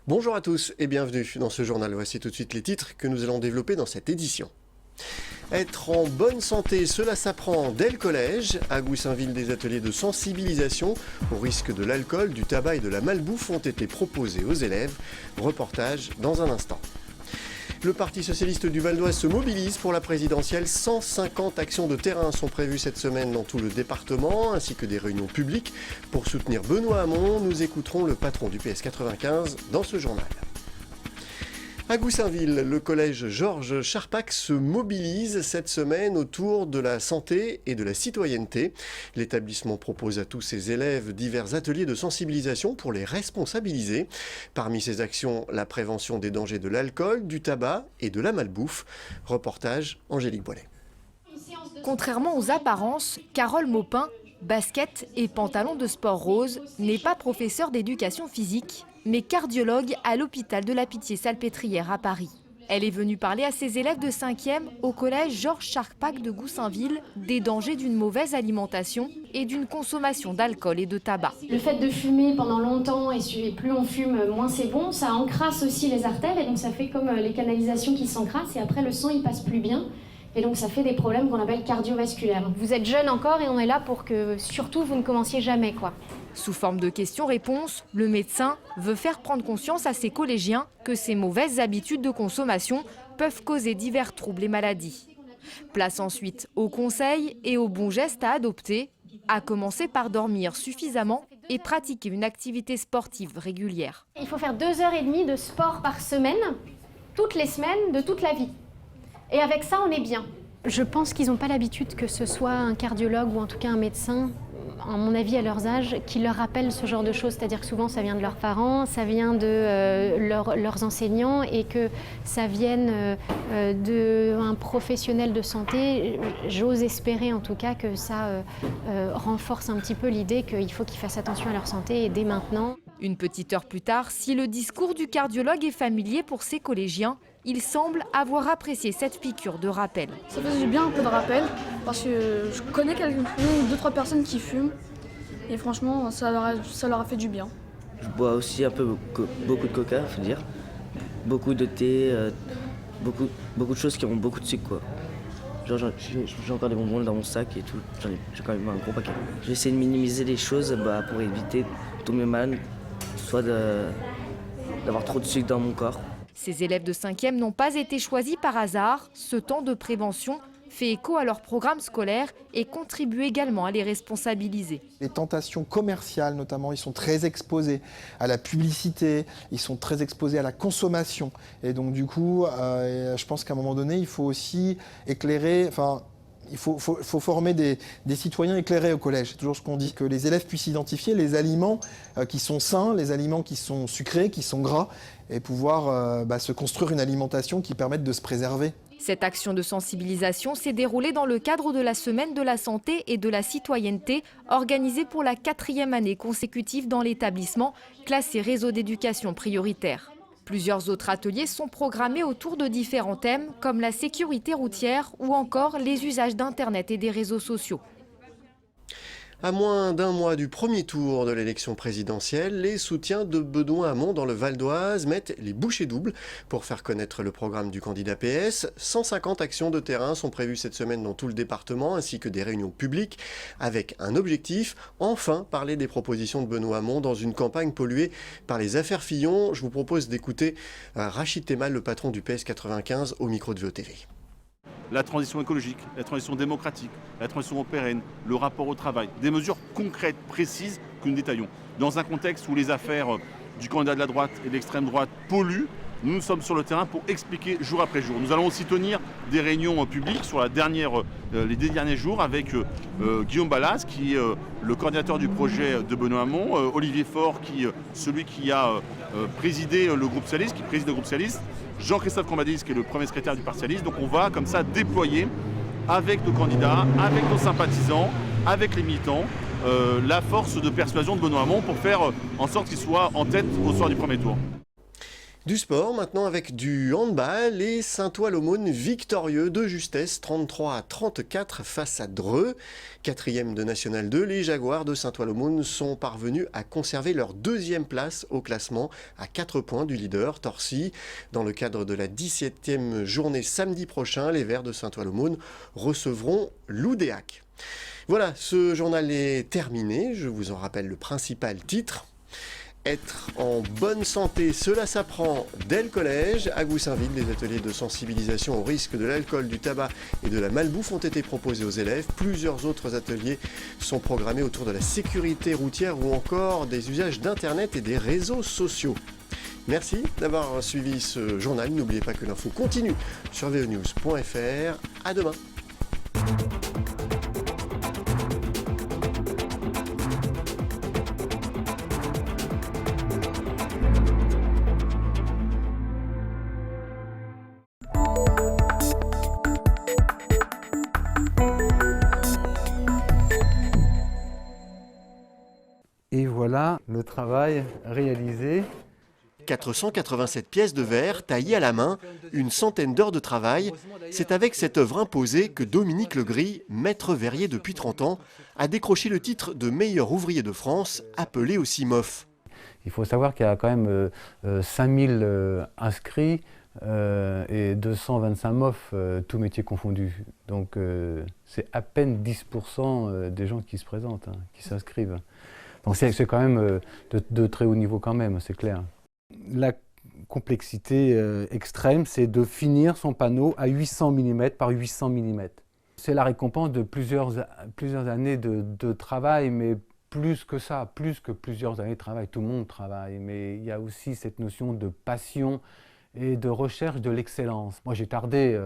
Bonjour à tous et bienvenue dans ce journal. Voici tout de suite les titres que nous allons développer dans cette édition. Être en bonne santé, cela s'apprend dès le collège. À Goussainville, des ateliers de sensibilisation au risque de l'alcool, du tabac et de la malbouffe ont été proposés aux élèves. Reportage dans un instant. Le Parti socialiste du Val-d'Oise se mobilise pour la présidentielle. 150 actions de terrain sont prévues cette semaine dans tout le département, ainsi que des réunions publiques. Pour soutenir Benoît Hamon, nous écouterons le patron du PS 95 dans ce journal. À Goussainville, le collège Georges Charpak se mobilise cette semaine autour de la santé et de la citoyenneté. L'établissement propose à tous ses élèves divers ateliers de sensibilisation pour les responsabiliser. Parmi ces actions, la prévention des dangers de l'alcool, du tabac et de la malbouffe. Reportage Angélique Boilet. Contrairement aux apparences, Carole Maupin, basket et pantalon de sport rose, n'est pas professeure d'éducation physique, mais cardiologue à l'hôpital de la Pitié-Salpêtrière à Paris. Elle est venue parler à ses élèves de 5e au collège Georges Charpak de Goussainville des dangers d'une mauvaise alimentation et d'une consommation d'alcool et de tabac. Le fait de fumer pendant longtemps et plus on fume, moins c'est bon, ça encrasse aussi les artères et donc ça fait comme les canalisations qui s'encrassent et après le sang il passe plus bien. Et donc ça fait des problèmes qu'on appelle cardiovasculaires. Vous êtes jeune encore et on est là pour que surtout vous ne commenciez jamais quoi. Sous forme de questions-réponses, le médecin veut faire prendre conscience à ses collégiens que ces mauvaises habitudes de consommation peuvent causer divers troubles et maladies. Place ensuite aux conseils et aux bons gestes à adopter, à commencer par dormir suffisamment et pratiquer une activité sportive régulière. Il faut faire 2h30 de sport par semaine, toutes les semaines, de toute la vie. Et avec ça, on est bien. Je pense qu'ils n'ont pas l'habitude que ce soit un cardiologue ou en tout cas un médecin, à mon avis à leurs âges, qui leur rappelle ce genre de choses. C'est-à-dire que souvent ça vient de leurs parents, ça vient de leurs enseignants et que ça vienne d'un professionnel de santé. J'ose espérer en tout cas que ça renforce un petit peu l'idée qu'il faut qu'ils fassent attention à leur santé et dès maintenant. Une petite heure plus tard, si le discours du cardiologue est familier pour ses collégiens, il semble avoir apprécié cette piqûre de rappel. Ça faisait du bien un peu de rappel parce que je connais deux, trois personnes qui fument et franchement ça leur a fait du bien. Je bois aussi un peu beaucoup de coca, faut dire, beaucoup de thé, beaucoup de choses qui ont beaucoup de sucre quoi. Genre j'ai encore des bonbons dans mon sac et tout, j'ai quand même un gros paquet. J'essaie de minimiser les choses pour éviter de tomber malade, soit d'avoir trop de sucre dans mon corps. Ces élèves de 5e n'ont pas été choisis par hasard. Ce temps de prévention fait écho à leur programme scolaire et contribue également à les responsabiliser. Les tentations commerciales notamment, ils sont très exposés à la publicité, ils sont très exposés à la consommation. Et donc du coup, je pense qu'à un moment donné, il faut aussi éclairer... Il faut former des citoyens éclairés au collège. C'est toujours ce qu'on dit, que les élèves puissent identifier les aliments qui sont sains, les aliments qui sont sucrés, qui sont gras, et pouvoir se construire une alimentation qui permette de se préserver. Cette action de sensibilisation s'est déroulée dans le cadre de la Semaine de la santé et de la citoyenneté, organisée pour la 4e année consécutive dans l'établissement, classé réseau d'éducation prioritaire. Plusieurs autres ateliers sont programmés autour de différents thèmes comme la sécurité routière ou encore les usages d'Internet et des réseaux sociaux. À moins d'un mois du premier tour de l'élection présidentielle, les soutiens de Benoît Hamon dans le Val-d'Oise mettent les bouchées doubles pour faire connaître le programme du candidat PS. 150 actions de terrain sont prévues cette semaine dans tout le département, ainsi que des réunions publiques avec un objectif, enfin parler des propositions de Benoît Hamon dans une campagne polluée par les affaires Fillon. Je vous propose d'écouter Rachid Temal, le patron du PS 95, au micro de VOTV. La transition écologique, la transition démocratique, la transition pérenne, le rapport au travail, des mesures concrètes, précises que nous détaillons. Dans un contexte où les affaires du candidat de la droite et de l'extrême droite polluent, nous sommes sur le terrain pour expliquer jour après jour. Nous allons aussi tenir des réunions publiques sur les 2 derniers jours avec Guillaume Balas, qui est le coordinateur du projet de Benoît Hamon, Olivier Faure, celui qui a présidé le groupe socialiste, qui préside le groupe socialiste, Jean-Christophe Cambadélis, qui est le premier secrétaire du Parti socialiste. Donc on va comme ça déployer avec nos candidats, avec nos sympathisants, avec les militants, la force de persuasion de Benoît Hamon pour faire en sorte qu'il soit en tête au soir du premier tour. Du sport maintenant avec du handball et Saint-Ouen-l'Aumône victorieux de justesse 33-34 face à Dreux. 4e de National 2, les Jaguars de Saint-Ouen-l'Aumône sont parvenus à conserver leur 2e place au classement à 4 points du leader Torcy. Dans le cadre de la 17e journée samedi prochain, les Verts de Saint-Ouen-l'Aumône recevront l'Oudéac. Voilà, ce journal est terminé. Je vous en rappelle le principal titre. Être en bonne santé, cela s'apprend dès le collège. À Goussainville, des ateliers de sensibilisation au risque de l'alcool, du tabac et de la malbouffe ont été proposés aux élèves. Plusieurs autres ateliers sont programmés autour de la sécurité routière ou encore des usages d'Internet et des réseaux sociaux. Merci d'avoir suivi ce journal. N'oubliez pas que l'info continue sur veonews.fr. À demain. Et voilà le travail réalisé. 487 pièces de verre taillées à la main, une centaine d'heures de travail. C'est avec cette œuvre imposée que Dominique Legris, maître verrier depuis 30 ans, a décroché le titre de meilleur ouvrier de France, appelé aussi MOF. Il faut savoir qu'il y a quand même 5000 inscrits et 225 MOF, tous métiers confondus. Donc c'est à peine 10% des gens qui se présentent, qui s'inscrivent. Donc c'est quand même de très haut niveau quand même, c'est clair. La complexité extrême, c'est de finir son panneau à 800 mm par 800 mm. C'est la récompense de plusieurs années de travail, mais plus que ça, plus que plusieurs années de travail. Tout le monde travaille, mais il y a aussi cette notion de passion et de recherche de l'excellence. Moi j'ai tardé,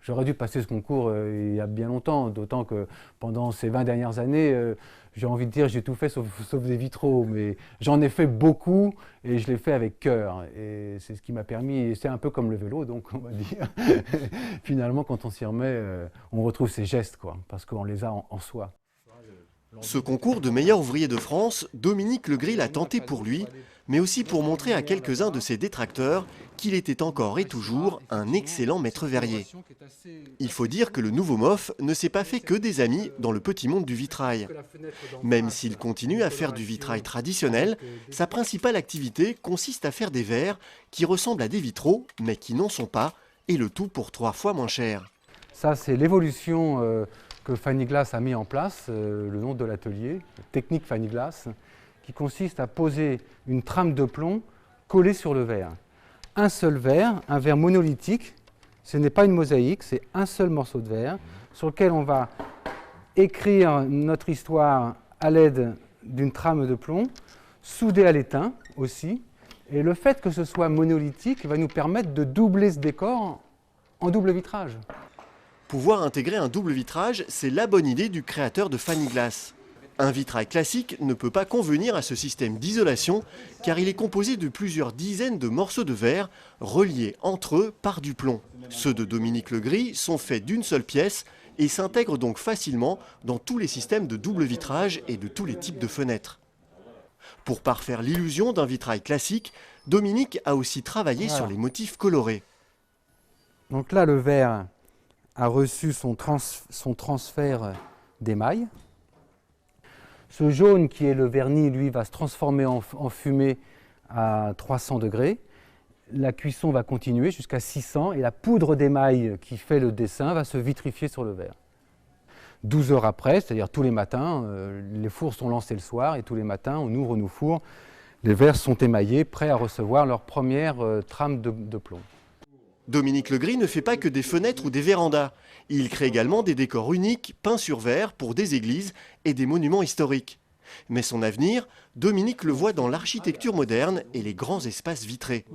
j'aurais dû passer ce concours il y a bien longtemps, d'autant que pendant ces 20 dernières années, j'ai envie de dire j'ai tout fait sauf des vitraux, mais j'en ai fait beaucoup et je l'ai fait avec cœur. Et c'est ce qui m'a permis, et c'est un peu comme le vélo, donc on va dire, finalement quand on s'y remet, on retrouve ces gestes, quoi, parce qu'on les a en soi. Ce concours de meilleur ouvrier de France, Dominique Legris l'a tenté pour lui, mais aussi pour montrer à quelques-uns de ses détracteurs qu'il était encore et toujours un excellent maître verrier. Il faut dire que le nouveau MOF ne s'est pas fait que des amis dans le petit monde du vitrail. Même s'il continue à faire du vitrail traditionnel, sa principale activité consiste à faire des verres qui ressemblent à des vitraux, mais qui n'en sont pas, et le tout pour 3 fois moins cher. Ça, c'est l'évolution que Fanny Glass a mis en place, le nom de l'atelier, technique Fanny Glass, qui consiste à poser une trame de plomb collée sur le verre. Un seul verre, un verre monolithique, ce n'est pas une mosaïque, c'est un seul morceau de verre sur lequel on va écrire notre histoire à l'aide d'une trame de plomb, soudée à l'étain aussi. Et le fait que ce soit monolithique va nous permettre de doubler ce décor en double vitrage. Pouvoir intégrer un double vitrage, c'est la bonne idée du créateur de Fanny Glass. Un vitrail classique ne peut pas convenir à ce système d'isolation car il est composé de plusieurs dizaines de morceaux de verre reliés entre eux par du plomb. Ceux de Dominique Legris sont faits d'une seule pièce et s'intègrent donc facilement dans tous les systèmes de double vitrage et de tous les types de fenêtres. Pour parfaire l'illusion d'un vitrail classique, Dominique a aussi travaillé sur les motifs colorés. Donc là, le verre a reçu son transfert d'émail. Ce jaune qui est le vernis, lui, va se transformer en fumée à 300 degrés. La cuisson va continuer jusqu'à 600 et la poudre d'émail qui fait le dessin va se vitrifier sur le verre. 12 heures après, c'est-à-dire tous les matins, les fours sont lancés le soir et tous les matins, on ouvre nos fours. Les verres sont émaillés, prêts à recevoir leur première trame de plomb. Dominique Legris ne fait pas que des fenêtres ou des vérandas. Il crée également des décors uniques peints sur verre pour des églises et des monuments historiques. Mais son avenir, Dominique le voit dans l'architecture moderne et les grands espaces vitrés.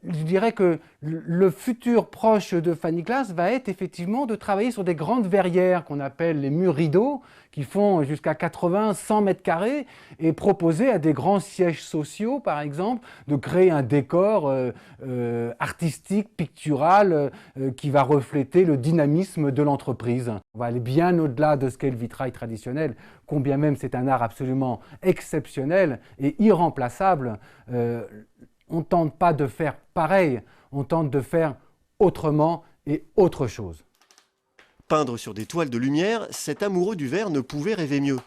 Je dirais que le futur proche de Fanny Glass va être effectivement de travailler sur des grandes verrières qu'on appelle les murs rideaux, qui font jusqu'à 80-100 mètres carrés, et proposer à des grands sièges sociaux, par exemple, de créer un décor artistique, pictural, qui va refléter le dynamisme de l'entreprise. On va aller bien au-delà de ce qu'est le vitrail traditionnel, combien même c'est un art absolument exceptionnel et irremplaçable. on ne tente pas de faire pareil, on tente de faire autrement et autre chose. Peindre sur des toiles de lumière, cet amoureux du verre ne pouvait rêver mieux.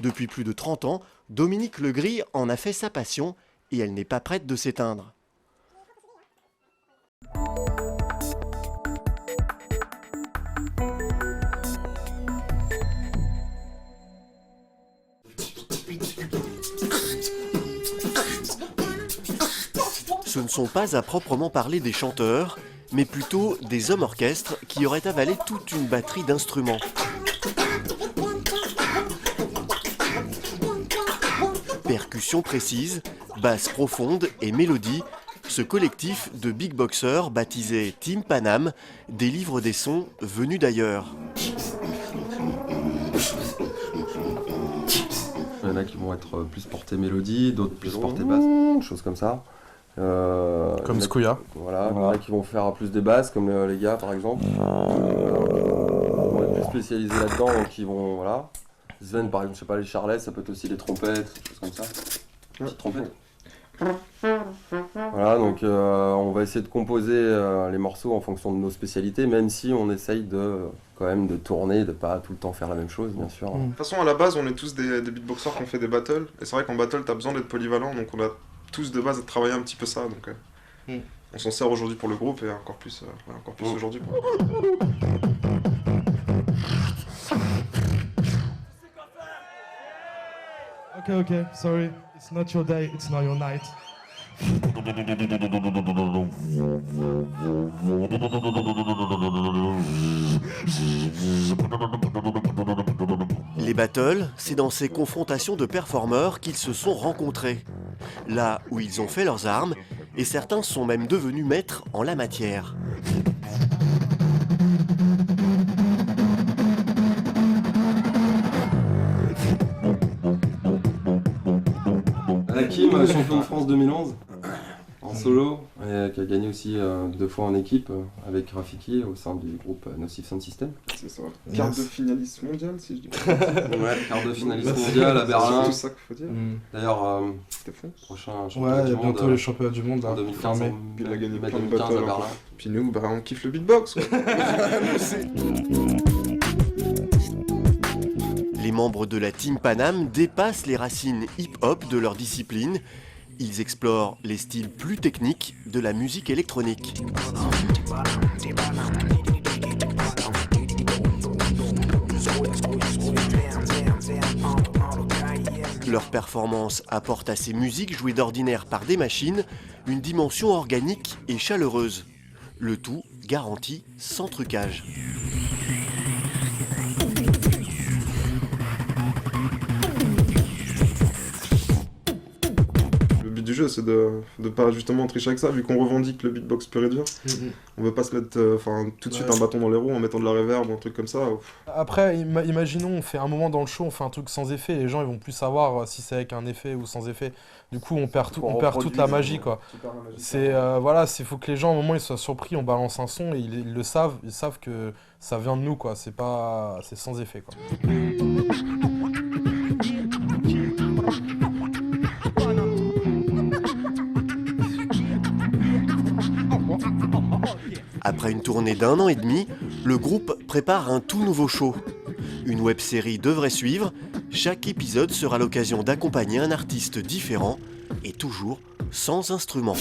Depuis plus de 30 ans, Dominique Legris en a fait sa passion et elle n'est pas prête de s'éteindre. Ce ne sont pas à proprement parler des chanteurs, mais plutôt des hommes orchestres qui auraient avalé toute une batterie d'instruments. Percussions précises, basses profondes et mélodies, ce collectif de big boxers baptisé Team Panam délivre des sons venus d'ailleurs. Il y en a qui vont être plus portés mélodie, d'autres plus portés basse, choses comme ça. Comme Skouya. Voilà, il y en a qui vont faire plus des basses, comme les gars par exemple. Ils vont être plus spécialisés là-dedans, donc ils vont, voilà. Sven par exemple, je sais pas, les charlettes, ça peut être aussi les trompettes, des choses comme ça. Petites trompettes. Voilà, donc on va essayer de composer les morceaux en fonction de nos spécialités, même si on essaye quand même de tourner, de pas tout le temps faire la même chose, bien sûr. De toute façon, à la base, on est tous des beatboxers qui ont fait des battles, et c'est vrai qu'en battle, t'as besoin d'être polyvalent, donc on a tous de base travaillé un petit peu ça, donc on s'en sert aujourd'hui pour le groupe et encore plus aujourd'hui. Ok, sorry, it's not your day, it's not your night. Les battles, c'est dans ces confrontations de performeurs qu'ils se sont rencontrés. Là où ils ont fait leurs armes, et certains sont même devenus maîtres en la matière. Hakim, champion de France 2011, en solo, et qui a gagné aussi 2 fois en équipe avec Rafiki au sein du groupe Nocif Sound System. C'est ça. Quart de finaliste mondial, si je dis pas. Ouais, quart de finaliste mondial à Berlin. C'est tout ça qu'il faut dire. D'ailleurs, prochain championnat du monde. Bientôt les championnats du monde, en là. 2015, Il a gagné plein de 2015 à battles. Berlin. Puis nous, on kiffe le beatbox. Les membres de la Team Panam dépassent les racines hip-hop de leur discipline. Ils explorent les styles plus techniques de la musique électronique. Leur performance apporte à ces musiques jouées d'ordinaire par des machines une dimension organique et chaleureuse. Le tout garanti sans trucage. Le but du jeu, c'est de pas justement tricher avec ça, vu qu'on revendique le beatbox pur et dur. On veut pas se mettre tout de suite un bâton dans les roues en mettant de la reverb ou un truc comme ça. Après, imaginons, on fait un moment dans le show, on fait un truc sans effet, les gens ils vont plus savoir si c'est avec un effet ou sans effet. Du coup, on perd toute la magie, quoi. C'est voilà, faut que les gens, à un moment, ils soient surpris, on balance un son et ils le savent, ils savent que ça vient de nous, quoi. C'est sans effet, quoi. Après une tournée d'1 an et demi, le groupe prépare un tout nouveau show. Une web-série devrait suivre. Chaque épisode sera l'occasion d'accompagner un artiste différent et toujours sans instrument.